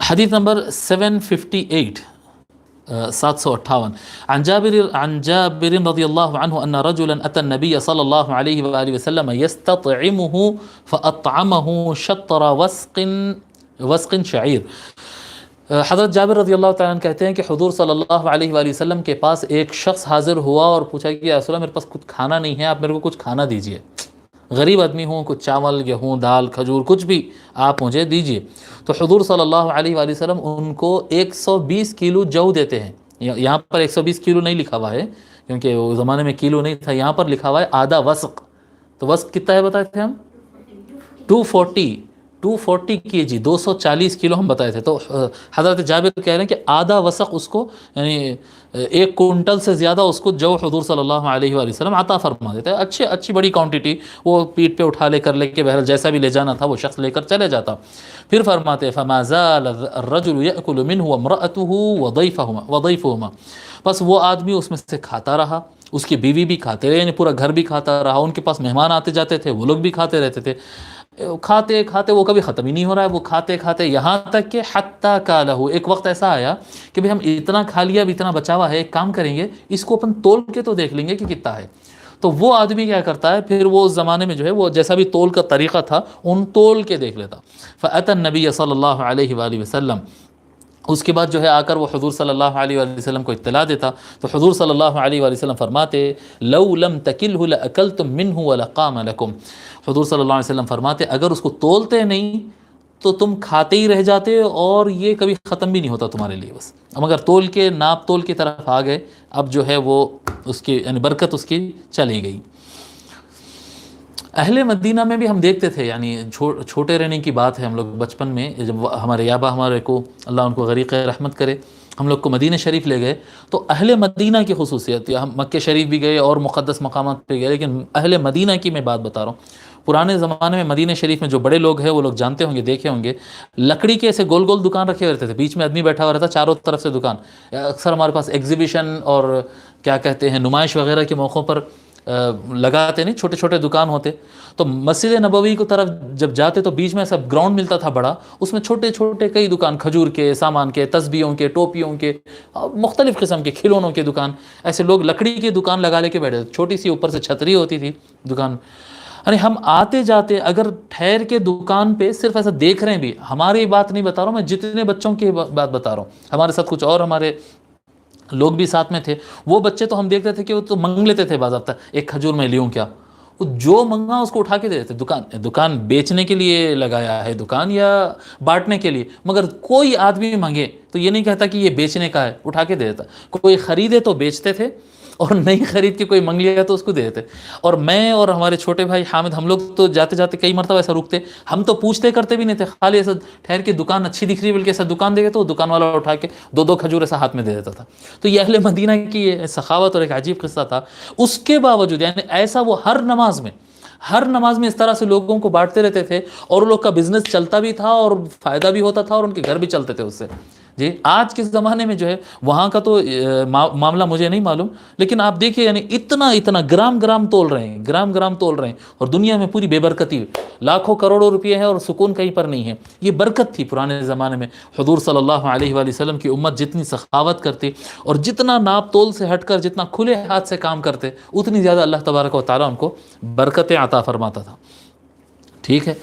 حدیث نمبر 758 758 عن جابر رضی اللہ عنہ ان رجلا اتى النبي صلی اللہ علیہ وآلہ وسلم يستطعمه فاطعمه شطر وسق شعیر۔ حضرت جابر رضی اللہ تعالیٰ عنہ کہتے ہیں کہ حضور صلی اللہ علیہ وآلہ وسلم کے پاس ایک شخص حاضر ہوا اور پوچھا کہ یا رسول اللہ میرے پاس کچھ کھانا نہیں ہے، آپ میرے کو کچھ کھانا دیجئے، غریب آدمی ہوں، کچھ چاول گیہوں دال کھجور کچھ بھی آپ مجھے دیجئے۔ تو حضور صلی اللہ علیہ وآلہ وسلم ان کو 120 کلو جو دیتے ہیں۔ یہاں پر 120 کلو نہیں لکھا ہوا ہے کیونکہ وہ زمانے میں کلو نہیں تھا، یہاں پر لکھا ہوا ہے آدھا وسق۔ تو وسق کتنا ہے بتائے تھے ہم؟ 240 kg 240 کلو ہم بتائے تھے۔ تو حضرت جابر کہہ رہے ہیں کہ آدھا وسق اس کو، یعنی 1 کنٹل سے زیادہ اس کو جو حضور صلی اللہ علیہ وآلہ وسلم عطا فرما دیتے ہیں۔ اچھی بڑی کوانٹٹی، وہ پیٹ پہ اٹھا لے کر لے کے بہرحال جیسا بھی لے جانا تھا وہ شخص لے کر چلے جاتا۔ پھر فرماتے فما زال الرجل يأكل منه وامرأته وضيفهما، بس وہ آدمی اس میں سے کھاتا رہا، اس کی بیوی بھی کھاتے رہے، یعنی پورا گھر بھی کھاتا رہا، ان کے پاس مہمان آتے جاتے تھے وہ لوگ بھی کھاتے رہتے تھے، کھاتے کھاتے وہ کبھی ختم ہی نہیں ہو رہا ہے، وہ کھاتے کھاتے یہاں تک کہ حتی کالہ، ایک وقت ایسا آیا کہ بھئی ہم اتنا کھا لیا، اب اتنا بچا ہوا ہے، ایک کام کریں گے اس کو اپن تول کے تو دیکھ لیں گے کہ کتنا ہے۔ تو وہ آدمی کیا کرتا ہے پھر، وہ زمانے میں جو ہے وہ جیسا بھی تول کا طریقہ تھا ان تول کے دیکھ لیتا۔ فأتی النبی صلی اللہ علیہ وآلہ وسلم، اس کے بعد جو ہے آ کر وہ حضور صلی اللہ علیہ وآلہ وسلم کو اطلاع دیتا۔ تو حضور صلی اللہ علیہ وآلہ وسلم فرماتے لو لم تکلہ لأکلتم منہ ولقام لکم، حضور صلی اللہ علیہ وسلم فرماتے اگر اس کو تولتے نہیں تو تم کھاتے ہی رہ جاتے اور یہ کبھی ختم بھی نہیں ہوتا تمہارے لیے، بس اب اگر تول کے ناپ تول کی طرف آ گئے اب جو ہے وہ اس کی یعنی برکت اس کی چلی گئی۔ اہل مدینہ میں بھی ہم دیکھتے تھے، یعنی چھوٹے رہنے کی بات ہے، ہم لوگ بچپن میں جب ہمارے یابا ہمارے کو اللہ ان کو غریق رحمت کرے، ہم لوگ کو مدینہ شریف لے گئے تو اہل مدینہ کی خصوصیت، ہم مکہ شریف بھی گئے اور مقدس مقامات پہ گئے، لیکن اہل مدینہ کی میں بات بتا رہا ہوں۔ پرانے زمانے میں مدینہ شریف میں جو بڑے لوگ ہیں وہ لوگ جانتے ہوں گے، دیکھے ہوں گے، لکڑی کے ایسے گول گول دکان رکھے ہوئے رہتے تھے، بیچ میں آدمی بیٹھا ہوا رہتا، چاروں طرف سے دکان۔ اکثر ہمارے پاس ایگزیبیشن اور کیا کہتے ہیں نمائش وغیرہ کے موقعوں پر لگاتے نہیں، چھوٹے چھوٹے دکان ہوتے۔ تو مسجد نبوی کی طرف جب جاتے تو بیچ میں سب گراؤنڈ ملتا تھا بڑا، اس میں چھوٹے چھوٹے کئی دکان، کھجور کے سامان کے، تسبیحوں کے، ٹوپیوں کے، مختلف قسم کے کھلونوں کے دکان، ایسے لوگ لکڑی کی دکان لگا لے کے بیٹھے تھے، چھوٹی سی اوپر سے چھتری ہوتی تھی دکان۔ یعنی ہم آتے جاتے اگر ٹھہر کے دکان پہ صرف ایسا دیکھ رہے ہیں بھی، ہماری بات نہیں بتا رہا ہوں میں، جتنے بچوں کی بات بتا رہا ہوں، ہمارے ساتھ کچھ اور ہمارے لوگ بھی ساتھ میں تھے، وہ بچے تو ہم دیکھتے تھے کہ وہ تو منگ لیتے تھے باضابطہ، ایک کھجور میں لیوں کیا، وہ جو منگا اس کو اٹھا کے دے دیتے۔ دکان بیچنے کے لیے لگایا ہے دکان یا بانٹنے کے لیے، مگر کوئی آدمی مانگے تو یہ نہیں کہتا کہ یہ بیچنے کا ہے، اٹھا کے دے دیتا۔ کوئی خریدے تو بیچتے تھے اور نہیں خرید کے کوئی منگ لیا تو اس کو دے دیتے۔ اور میں اور ہمارے چھوٹے بھائی حامد، ہم لوگ تو جاتے جاتے کئی مرتبہ ایسا رکتے، ہم تو پوچھتے کرتے بھی نہیں تھے، خالی ایسا ٹھہر کے دکان اچھی دکھ رہی بلکہ ایسا دکان دے گئے تو دکان والا اٹھا کے 2 کھجور ایسا ہاتھ میں دے دیتا تھا۔ تو یہ اہل مدینہ کی سخاوت اور ایک عجیب قصہ تھا۔ اس کے باوجود یعنی ایسا وہ ہر نماز میں اس طرح سے لوگوں کو بانٹتے رہتے تھے، اور لوگ کا بزنس چلتا بھی تھا اور فائدہ بھی ہوتا تھا اور ان کے گھر بھی چلتے تھے اس سے۔ جی آج کے زمانے میں جو ہے وہاں کا تو معاملہ مجھے نہیں معلوم، لیکن آپ دیکھیں یعنی اتنا گرام تول رہے ہیں، اور دنیا میں پوری بے برکتی، لاکھوں کروڑوں روپے ہیں اور سکون کہیں پر نہیں ہے۔ یہ برکت تھی پرانے زمانے میں، حضور صلی اللہ علیہ وآلہ وسلم کی امت جتنی سخاوت کرتی اور جتنا ناپ تول سے ہٹ کر جتنا کھلے ہاتھ سے کام کرتے، اتنی زیادہ اللہ تبارک و تعالیٰ ان کو برکتیں عطا فرماتا تھا۔ ٹھیک ہے،